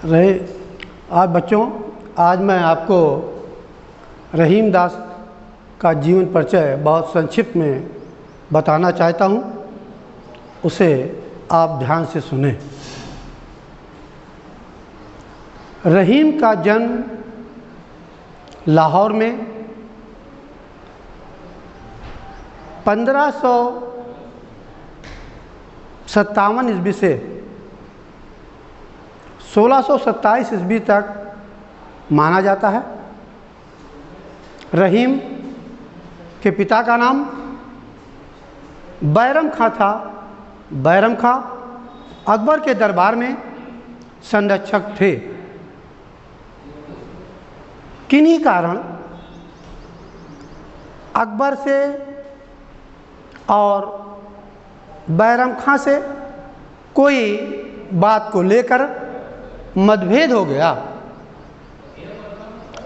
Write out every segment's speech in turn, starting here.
रहे आज बच्चों, आज मैं आपको रहीम दास का जीवन परिचय बहुत संक्षिप्त में बताना चाहता हूँ, उसे आप ध्यान से सुनें। रहीम का जन्म लाहौर में 1557 ईस्वी से 1627 ईस्वी तक माना जाता है। रहीम के पिता का नाम बैरम खां था। बैरम खां अकबर के दरबार में संरक्षक थे। किन्हीं कारण अकबर से और बैरम खां से कोई बात को लेकर मतभेद हो गया,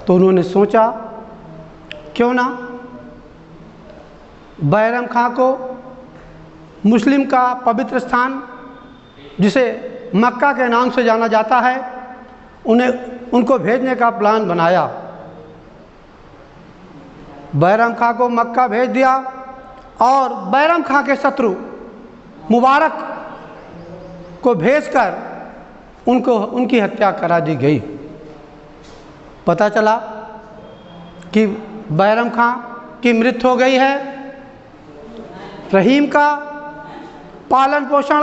तो उन्होंने सोचा क्यों ना बैरम खां को मुस्लिम का पवित्र स्थान जिसे मक्का के नाम से जाना जाता है उनको भेजने का प्लान बनाया। बैरम खां को मक्का भेज दिया और बैरम खां के शत्रु मुबारक को भेजकर उनकी हत्या करा दी गई। पता चला कि बैरम खां की मृत्यु हो गई है। रहीम का पालन पोषण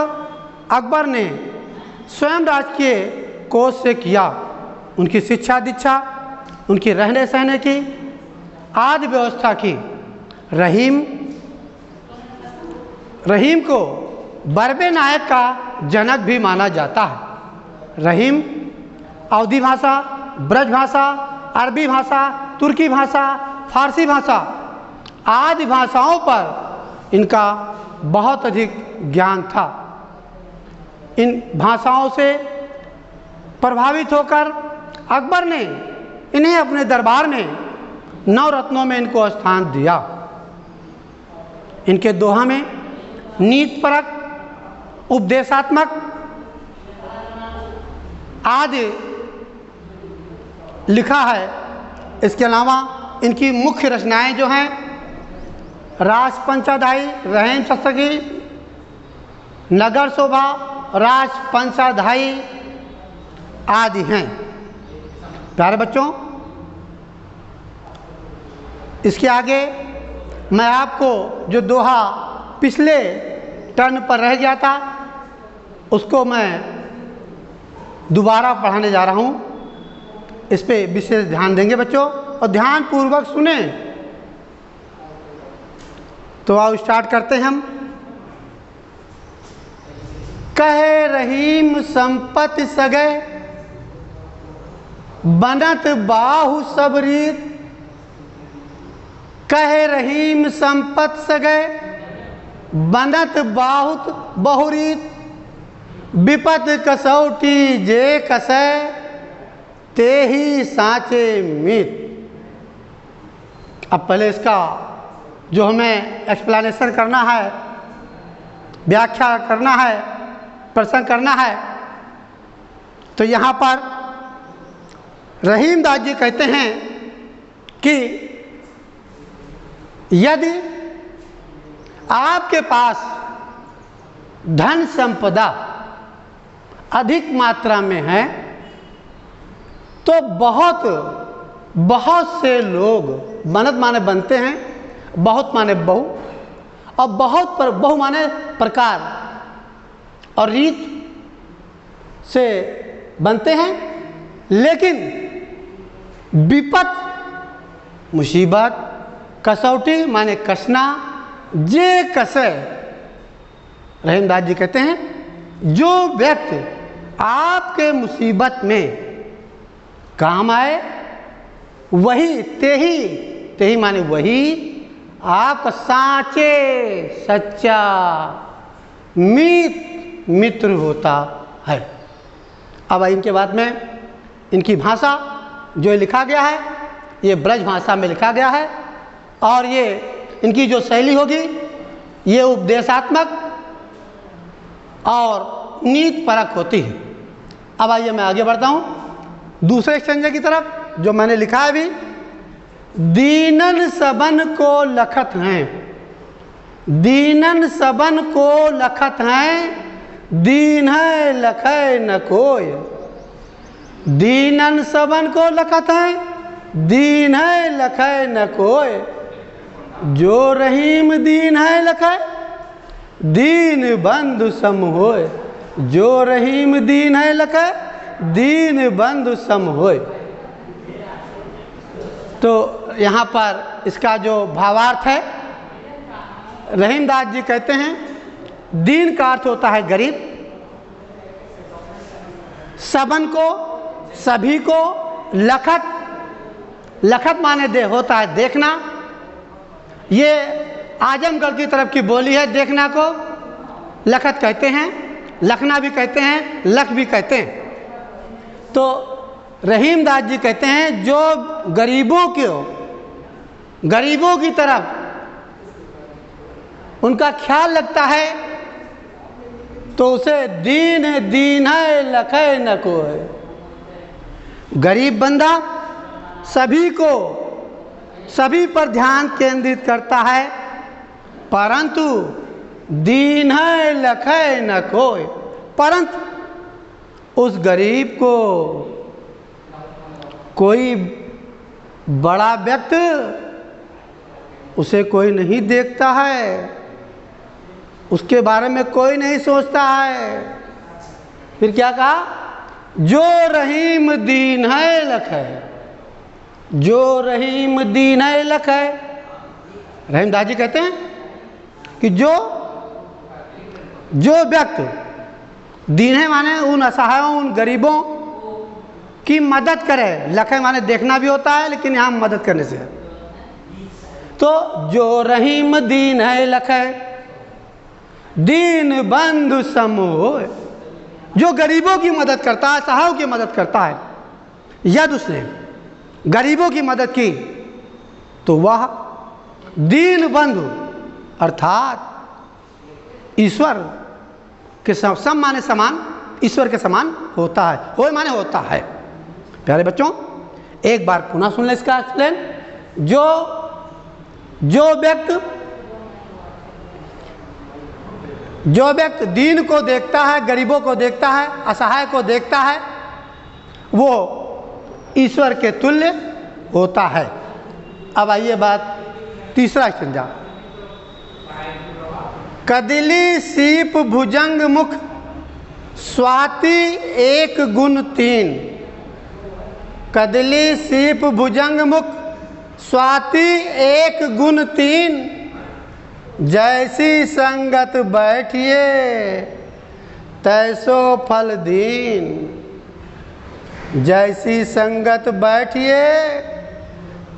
अकबर ने स्वयं राजकीय कोष से किया। उनकी शिक्षा दीक्षा, उनकी रहने सहने की आदि व्यवस्था की। रहीम को बरबे नायक का जनक भी माना जाता है। रहीम अवधी भाषा, ब्रज भाषा, अरबी भाषा, तुर्की भाषा, फारसी भाषा आदि भाषाओं पर इनका बहुत अधिक ज्ञान था। इन भाषाओं से प्रभावित होकर अकबर ने इन्हें अपने दरबार में 9 रत्नों में इनको स्थान दिया। इनके दोहा में नीतिपरक, उपदेशात्मक आदि लिखा है। इसके अलावा इनकी मुख्य रचनाएं जो हैं राजपंचाध्यायी, रहीम शतकी, नगर शोभा, राजपंचाध्यायी आदि हैं। प्यारे बच्चों, इसके आगे मैं आपको जो दोहा पिछले टर्न पर रह गया था उसको मैं दोबारा पढ़ाने जा रहा हूँ। इस पे विशेष ध्यान देंगे बच्चों और ध्यान पूर्वक सुने। तो आओ स्टार्ट करते हैं हम। कहे रहीम संपत्ति सगे, बनत बाहु सब रीत। कहे रहीम संपत्ति सगे, बनत बहुत बहुरीत। विपत कसौटी जे कसै, ते ही साँचे मीत। अब पहले इसका जो हमें एक्सप्लेनेशन करना है, व्याख्या करना है, प्रश्न करना है, तो यहाँ पर रहीम दास जी कहते हैं कि यदि आपके पास धन संपदा अधिक मात्रा में है तो बहुत से लोग, बनत माने बनते हैं, बहुत माने बहु, और बहु माने प्रकार और रीत से बनते हैं। लेकिन विपत मुसीबत, कसौटी माने कसना, जे कसे, रहीम दास जी कहते हैं जो व्यक्ति आपके मुसीबत में काम आए वही तेही माने वही आपका साँचे सच्चा मित्र होता है। अब इनके बाद में इनकी भाषा जो लिखा गया है ये ब्रज भाषा में लिखा गया है और ये इनकी जो शैली होगी ये उपदेशात्मक और नीति परक होती है। अब आइए मैं आगे बढ़ता हूँ दूसरे स्टेंजा की तरफ जो मैंने लिखा है अभी। दीनन सबन को लखत हैं, दीनन सबन को लखत हैं, दीन है लखै न कोय। दीनन सबन को लखत हैं, दीन है लखै न कोय। जो रहीम दीन है लखै, दीन बंधु सम होय। जो रहीम दीन है लखै, दीन बंधु सम होय। तो यहाँ पर इसका जो भावार्थ है, रहीमदास जी कहते हैं दीन का अर्थ होता है गरीब, सबन को सभी को, लखत, लखत माने दे होता है देखना। ये आजमगढ़ की तरफ की बोली है, देखना को लखत कहते हैं, लखना भी कहते हैं, लख भी कहते हैं। तो रहीमदास जी कहते हैं जो गरीबों की तरफ उनका ख्याल लगता है तो उसे दीन दीन है लखै न कोय। गरीब बंदा सभी पर ध्यान केंद्रित करता है, परंतु दीन है लखै न कोय। परंतु उस गरीब को कोई बड़ा व्यक्ति उसे कोई नहीं देखता है, उसके बारे में कोई नहीं सोचता है। फिर क्या कहा? जो रहीम दीन है लखै, जो रहीम दीन है लखै। रहीमदास जी कहते हैं कि जो व्यक्ति दीन है माने उन असहायों, उन गरीबों की मदद करे। लखै माने देखना भी होता है, लेकिन यहाँ मदद करने से है। तो जो रहीम दीन है लखै, दीन बंधु सम होय। जो गरीबों की मदद करता है, असहायों की मदद करता है, यदि उसने गरीबों की मदद की तो वह दीन बंधु अर्थात ईश्वर के सम माने समान, ईश्वर के समान होता है। होय माने होता है। प्यारे बच्चों, एक बार पुनः सुन ले इसका एक्सप्लेन। जो व्यक्ति दीन को देखता है, गरीबों को देखता है, असहाय को देखता है, वो ईश्वर के तुल्य होता है। अब आइए बात तीसरा स्टेंजा। कदिली सीप भुजंग मुख, स्वाति एक गुण तीन। कदिली सीप भुजंग मुख, स्वाति एक गुण तीन। जैसी संगत बैठिए तैसो फल दीन। जैसी संगत बैठिए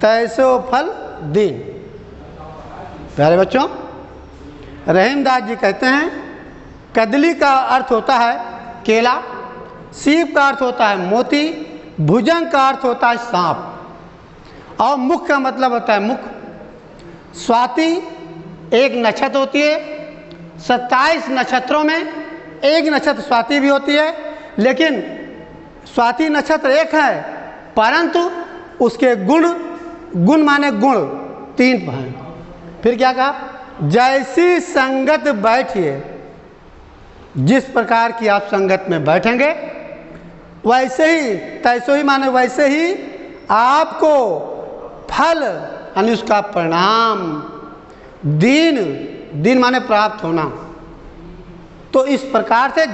तैसो फल दीन। प्यारे बच्चों, रहीमदास जी कहते हैं कदली का अर्थ होता है केला, सीप का अर्थ होता है मोती, भुजंग का अर्थ होता है सांप, और मुख का मतलब होता है मुख। स्वाति एक नक्षत्र होती है, 27 नक्षत्रों में एक नक्षत्र स्वाति भी होती है, लेकिन स्वाति नक्षत्र एक है, परंतु उसके गुण माने गुण 3 हैं। फिर क्या कहा? जैसी संगत बैठिए, जिस प्रकार की आप संगत में बैठेंगे वैसे ही, तैसो ही माने वैसे ही आपको फल यानी उसका परिणाम, दीन माने प्राप्त होना। तो इस प्रकार से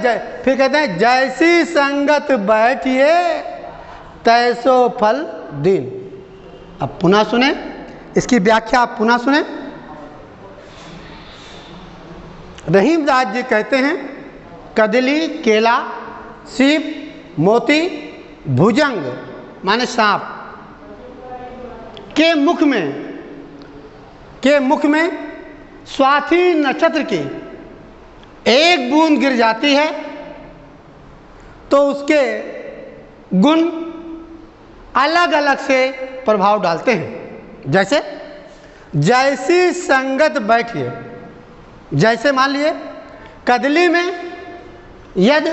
फिर कहते हैं जैसी संगत बैठिए तैसो फल दीन। अब पुनः सुने इसकी व्याख्या, आप पुनः सुने। रहीमदास जी कहते हैं कदली केला, सीप मोती, भुजंग माने सांप के मुख में स्वाति नक्षत्र की एक बूंद गिर जाती है तो उसके गुण अलग अलग से प्रभाव डालते हैं। जैसे जैसी संगत बैठिए, जैसे मान लिए कदली में यदि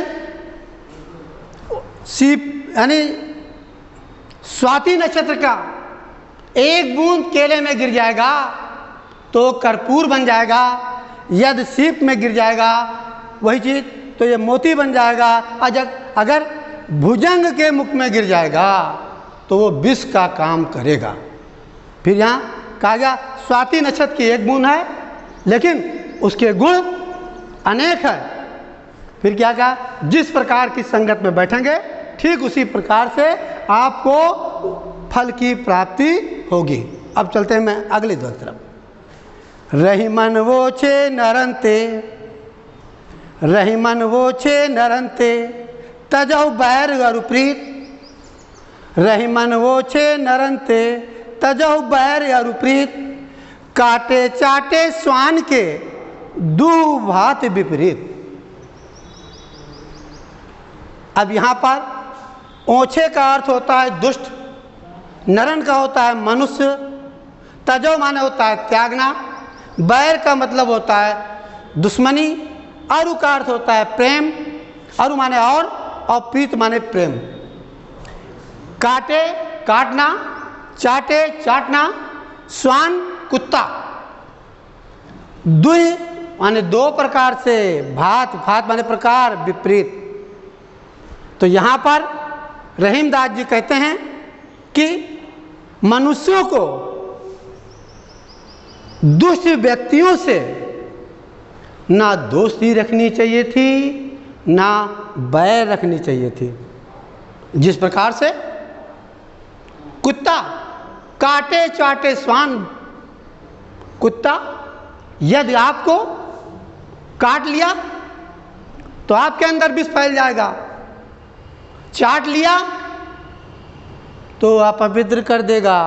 सीप यानी स्वाति नक्षत्र का एक बूंद केले में गिर जाएगा तो कर्पूर बन जाएगा, यदि सीप में गिर जाएगा वही चीज़ तो ये मोती बन जाएगा। अगर भुजंग के मुख में गिर जाएगा तो वो विष का काम करेगा। फिर यहाँ कहा गया स्वाति नक्षत्र की एक बूंद है लेकिन उसके गुण अनेक है। फिर क्या कहा, जिस प्रकार की संगत में बैठेंगे ठीक उसी प्रकार से आपको फल की प्राप्ति होगी। अब चलते हैं मैं अगली दो तरफ। रही मन वो छे नरंते, रही मन वो छे नरंते, तजौ बैर अरुप्रीत। रही मन वो छे नरंते, तजौ बैर अरुप्रीत। काटे चाटे स्वान के, दू भात विपरीत। अब यहाँ पर ओछे का अर्थ होता है दुष्ट, नरन का होता है मनुष्य, तजो माने होता है त्यागना, बैर का मतलब होता है दुश्मनी, अरु का अर्थ होता है प्रेम, अरु माने और प्रीत माने प्रेम। काटे काटना, चाटे चाटना, स्वान कुत्ता, दुई माने दो प्रकार से, भात भात माने प्रकार, विपरीत। तो यहाँ पर रहीमदास जी कहते हैं कि मनुष्यों को दुष्ट व्यक्तियों से ना दोस्ती रखनी चाहिए थी ना बैर रखनी चाहिए थी। जिस प्रकार से कुत्ता काटे चाटे स्वान, कुत्ता यदि आपको काट लिया तो आपके अंदर विष फैल जाएगा, चाट लिया तो अपवित्र कर देगा।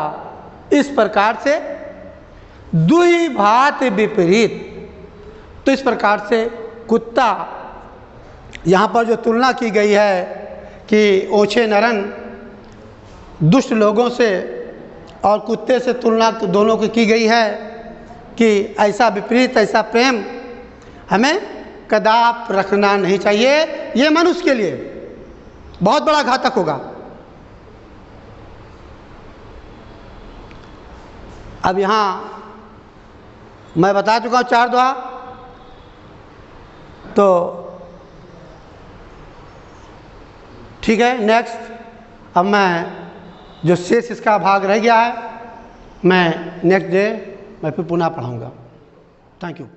इस प्रकार से दुई भात विपरीत। तो इस प्रकार से कुत्ता, यहाँ पर जो तुलना की गई है कि ओछे नरन दुष्ट लोगों से और कुत्ते से तुलना दोनों की गई है कि ऐसा विपरीत ऐसा प्रेम हमें कदाप रखना नहीं चाहिए। ये मनुष्य के लिए बहुत बड़ा घातक होगा। अब यहाँ मैं बता चुका हूँ 4 दुआ, तो ठीक है। नेक्स्ट अब मैं जो शेष इसका भाग रह गया है मैं नेक्स्ट डे मैं फिर पुनः पढ़ाऊँगा। Thank you.